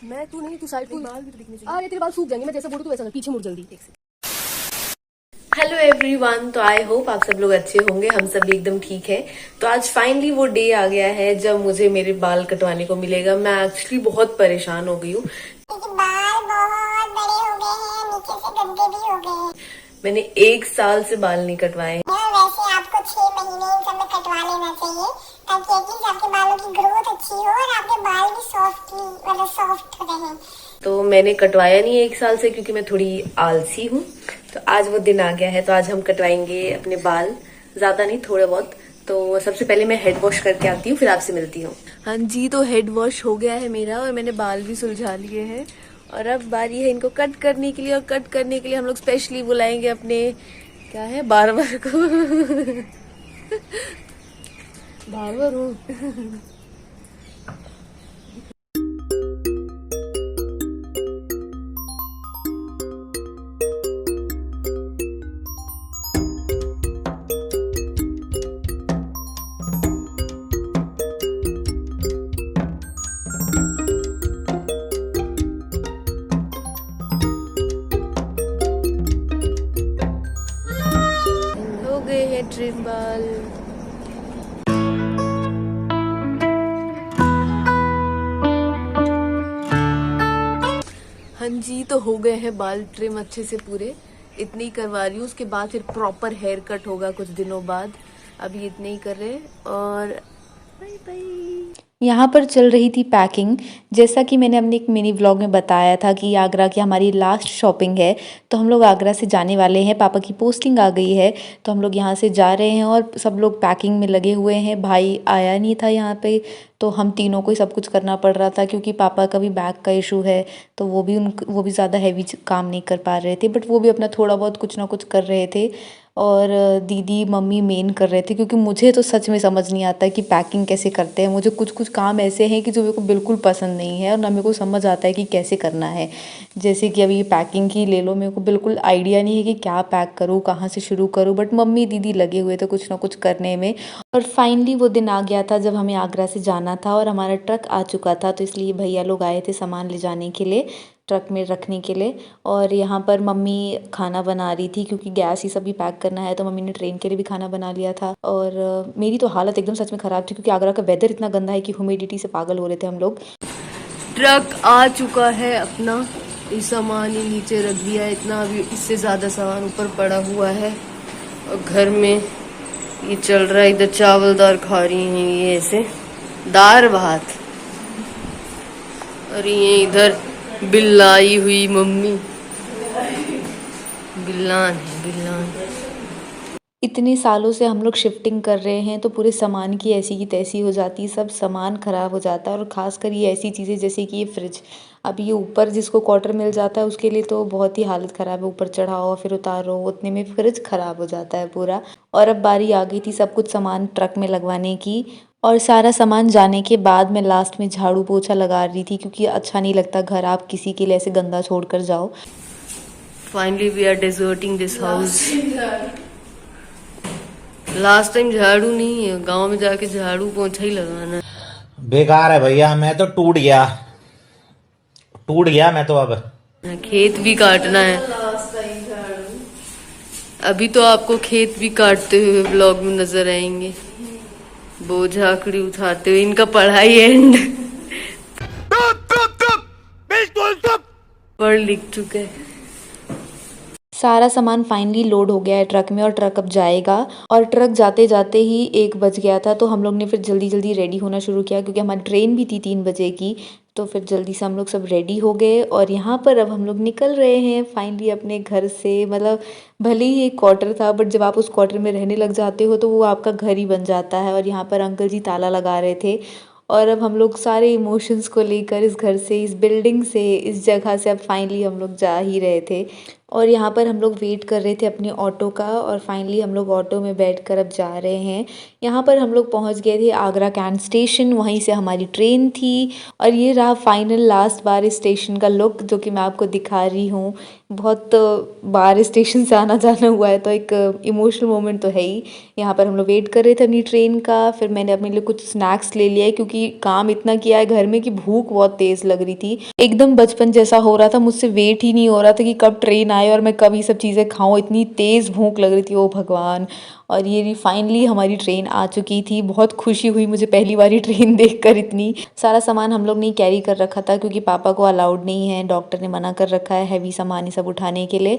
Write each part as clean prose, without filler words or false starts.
मैं तू नहीं, तू साइड को, बाल भी तो दिखने चाहिए। अरे तेरे बाल सूख जाएंगे, मैं जैसा बोलूं तू वैसा कर, पीछे मुड़ जल्दी। हेलो एवरीवन, तो आई होप आप सब लोग अच्छे होंगे। हम सब भी एकदम ठीक है। तो आज फाइनली वो डे आ गया है जब मुझे मेरे बाल कटवाने को मिलेगा। मैं एक्चुअली बहुत परेशान हो गई हूँ क्योंकि बाल बहुत बड़े हो गए हैं, नीचे से गंदे भी हो गए हैं। मैंने 1 साल से बाल नहीं कटवाए हैं। वैसे आपको 6 महीने इन सब में कटवा लेना चाहिए ताकि एटलीस्ट आपके बालों की ग्रोथ अच्छी हो और आपके बाल भी सॉफ्ट रहे। तो मैंने कटवाया नहीं 1 साल से क्योंकि मैं थोड़ी आलसी हूँ। तो आज वो दिन आ गया है, तो आज हम कटवाएंगे अपने बाल। ज्यादा नहीं, थोड़ा बहुत। तो सबसे पहले मैं हेड वॉश करके आती हूँ, फिर आपसे मिलती हूँ। हाँ जी, तो हेड वॉश हो गया है मेरा और मैंने बाल भी सुलझा लिए हैं। और अब बारी है इनको कट करने के लिए। और कट करने के लिए हम लोग स्पेशली बुलाएंगे अपने, क्या है, बार्बर को। बार्बर हूँ। हो गए हैं ट्रिम बाल। हाँ जी, तो हो गए हैं बाल ट्रिम अच्छे से पूरे। इतने ही करवा रही हूँ, उसके बाद फिर प्रॉपर हेयर कट होगा कुछ दिनों बाद। अभी इतने ही कर रहे हैं और बाय बाय। यहाँ पर चल रही थी पैकिंग। जैसा कि मैंने अपने एक मिनी व्लॉग में बताया था कि आगरा की हमारी लास्ट शॉपिंग है, तो हम लोग आगरा से जाने वाले हैं। पापा की पोस्टिंग आ गई है तो हम लोग यहाँ से जा रहे हैं और सब लोग पैकिंग में लगे हुए हैं। भाई आया नहीं था यहाँ पे, तो हम तीनों को ही सब कुछ करना पड़ रहा था क्योंकि पापा का भी बैक का इशू है। तो वो भी ज़्यादा हैवी काम नहीं कर पा रहे थे, बट वो भी अपना थोड़ा बहुत कुछ ना कुछ कर रहे थे। और दीदी मम्मी मेन कर रहे थे क्योंकि मुझे तो सच में समझ नहीं आता है कि पैकिंग कैसे करते हैं। मुझे कुछ कुछ काम ऐसे हैं कि जो मेरे को बिल्कुल पसंद नहीं है और ना मेरे को समझ आता है कि कैसे करना है। जैसे कि अभी पैकिंग की ले लो, मेरे को बिल्कुल आइडिया नहीं है कि क्या पैक करूँ, कहाँ से शुरू करूँ, बट मम्मी दीदी लगे हुए थे कुछ ना कुछ करने में। और फाइनली वो दिन आ गया था जब हमें आगरा से जाना था और हमारा ट्रक आ चुका था। तो इसलिए भैया लोग आए थे सामान ले जाने के लिए, ट्रक में रखने के लिए। और यहाँ पर मम्मी खाना बना रही थी क्योंकि गैस ही सभी पैक करना है, तो मम्मी ने ट्रेन के लिए भी खाना बना लिया था। और मेरी तो हालत एकदम सच में ख़राब थी क्योंकि आगरा का वेदर इतना गंदा है कि ह्यूमिडिटी से पागल हो रहे थे हम लोग। ट्रक आ चुका है अपना, ये सामान ही नीचे रख दिया है इतना। अभी इससे ज्यादा सामान ऊपर पड़ा हुआ है। और घर में ये चल रहा है, इधर चावल दाल खा रही हैं ये, ऐसे दाल भात। और ये इधर बिल्लाई हुई मम्मी, बिल्लान है बिल्लान। इतने सालों से हम लोग शिफ्टिंग कर रहे हैं तो पूरे सामान की ऐसी की तैसी हो जाती है, सब सामान ख़राब हो जाता है। और ख़ासकर ये ऐसी चीज़ें जैसे कि ये फ्रिज, अब ये ऊपर जिसको क्वार्टर मिल जाता है उसके लिए तो बहुत ही हालत ख़राब है। ऊपर चढ़ाओ फिर उतारो, उतने में फ्रिज ख़राब हो जाता है पूरा। और अब बारी आ गई थी सब कुछ सामान ट्रक में लगवाने की। और सारा सामान जाने के बाद मैं लास्ट में झाड़ू पोछा लगा रही थी क्योंकि अच्छा नहीं लगता घर आप किसी के लिए ऐसे गंदा छोड़ कर जाओ। Finally we are deserting this house. Last time झाड़ू नहीं है, गांव में जाके झाड़ू पोछा ही लगाना। बेकार है भैया, मैं तो टूट गया मैं तो। अब खेत भी काटना है। अभी तो आपको खेत भी काटते हुए ब्लॉग में नजर आएंगे, बोझा आकड़ी उठाते हुए। इनका पढ़ाई एंड, पढ़ लिख चुके हैं। सारा सामान फाइनली लोड हो गया है ट्रक में और ट्रक अब जाएगा। और ट्रक जाते जाते ही 1 बज गया था, तो हम लोग ने फिर जल्दी जल्दी रेडी होना शुरू किया क्योंकि हमारी ट्रेन भी थी 3 बजे की। तो फिर जल्दी से हम लोग सब रेडी हो गए और यहाँ पर अब हम लोग निकल रहे हैं फाइनली अपने घर से। मतलब भले ही एक क्वार्टर था, बट जब आप उस क्वार्टर में रहने लग जाते हो तो वो आपका घर ही बन जाता है। और यहाँ पर अंकल जी ताला लगा रहे थे और अब हम लोग सारे इमोशंस को लेकर इस घर से, इस बिल्डिंग से, इस जगह से अब फाइनली हम लोग जा ही रहे थे। और यहाँ पर हम लोग वेट कर रहे थे अपने ऑटो का और फाइनली हम लोग ऑटो में बैठकर अब जा रहे हैं। यहाँ पर हम लोग पहुँच गए थे आगरा कैंट स्टेशन, वहीं से हमारी ट्रेन थी और ये रहा फाइनल लास्ट बार इस स्टेशन का लुक जो कि मैं आपको दिखा रही हूँ। बहुत बार स्टेशन से आना जाना हुआ है तो एक इमोशनल मोमेंट तो है ही। यहाँ पर हम लोग वेट कर रहे थे अपनी ट्रेन का, फिर मैंने अपने लिए कुछ स्नैक्स ले लिया है क्योंकि काम इतना किया है घर में कि भूख बहुत तेज़ लग रही थी। एकदम बचपन जैसा हो रहा था, मुझसे वेट ही नहीं हो रहा था कि कब ट्रेन आए और मैं कब ये सब चीज़ें खाऊं, इतनी तेज़ भूख लग रही थी, ओ भगवान। और ये फाइनली हमारी ट्रेन आ चुकी थी। बहुत खुशी हुई मुझे पहली बारी ट्रेन देखकर। इतनी सारा सामान हम लोग ने कैरी कर रखा था क्योंकि पापा को अलाउड नहीं है, डॉक्टर ने मना कर रखा है हैवी सामान ये सब उठाने के लिए।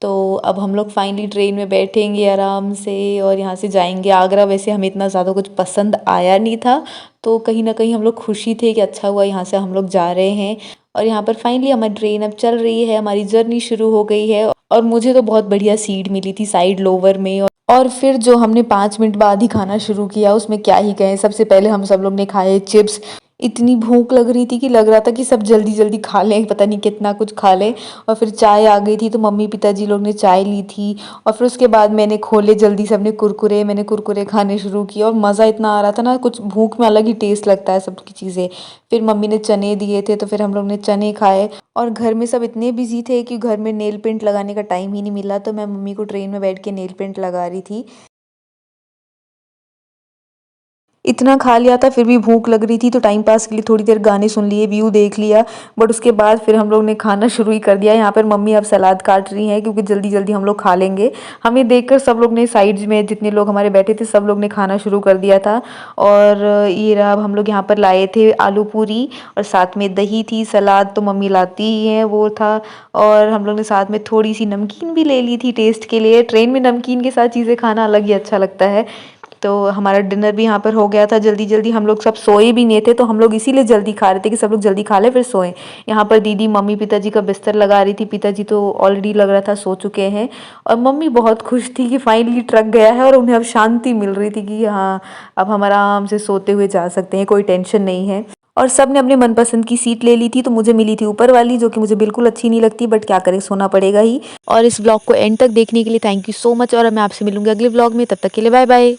तो अब हम लोग फाइनली ट्रेन में बैठेंगे आराम से और यहाँ से जाएंगे आगरा। वैसे हमें इतना ज़्यादा कुछ पसंद आया नहीं था तो कहीं ना कहीं हम लोग खुशी थे कि अच्छा हुआ यहाँ से हम लोग जा रहे हैं। और यहाँ पर फाइनली हमारी ट्रेन अब चल रही है, हमारी जर्नी शुरू हो गई है और मुझे तो बहुत बढ़िया सीट मिली थी साइड लोवर में। और फिर जो हमने 5 मिनट बाद ही खाना शुरू किया उसमें क्या ही कहें। सबसे पहले हम सब लोग ने खाए चिप्स। इतनी भूख लग रही थी कि लग रहा था कि सब जल्दी जल्दी खा लें, पता नहीं कितना कुछ खा लें। और फिर चाय आ गई थी तो मम्मी पिताजी लोग ने चाय ली थी और फिर उसके बाद मैंने खोले जल्दी से अपने कुरकुरे। मैंने कुरकुरे खाने शुरू किए और मज़ा इतना आ रहा था ना, कुछ भूख में अलग ही टेस्ट लगता है सबकी चीज़ें। फिर मम्मी ने चने दिए थे तो फिर हम लोग ने चने खाए। और घर में सब इतने बिजी थे कि घर में नेल पेंट लगाने का टाइम ही नहीं मिला, तो मैं मम्मी को ट्रेन में बैठ के नेल पेंट लगा रही थी। इतना खा लिया था फिर भी भूख लग रही थी तो टाइम पास के लिए थोड़ी देर गाने सुन लिए, व्यू देख लिया। बट उसके बाद फिर हम लोग ने खाना शुरू ही कर दिया। यहाँ पर मम्मी अब सलाद काट रही हैं क्योंकि जल्दी जल्दी हम लोग खा लेंगे। हमें देखकर सब लोग ने साइड्स में जितने लोग हमारे बैठे थे सब लोग ने खाना शुरू कर दिया था। और ये रहा, अब हम लोग यहाँ पर लाए थे आलू पूरी और साथ में दही थी। सलाद तो मम्मी लाती ही हैं, वो था। और हम लोग ने साथ में थोड़ी सी नमकीन भी ले ली थी टेस्ट के लिए। ट्रेन में नमकीन के साथ चीज़ें खाना अलग ही अच्छा लगता है। तो हमारा डिनर भी यहाँ पर हो गया था जल्दी जल्दी। हम लोग सब सोए भी नहीं थे तो हम लोग इसीलिए जल्दी खा रहे थे कि सब लोग जल्दी खा ले फिर सोएं। यहाँ पर दीदी मम्मी पिताजी का बिस्तर लगा रही थी। पिताजी तो ऑलरेडी लग रहा था सो चुके हैं और मम्मी बहुत खुश थी कि फाइनली ट्रक गया है और उन्हें अब शांति मिल रही थी कि हाँ अब हम आराम से सोते हुए जा सकते हैं, कोई टेंशन नहीं है। और सब ने अपने मनपसंद की सीट ले ली थी तो मुझे मिली थी ऊपर वाली जो कि मुझे बिल्कुल अच्छी नहीं लगती, बट क्या करें, सोना पड़ेगा ही। और इस व्लॉग को एंड तक देखने के लिए थैंक यू सो मच और मैं आपसे मिलूंगी अगले व्लॉग में। तब तक के लिए बाय बाय।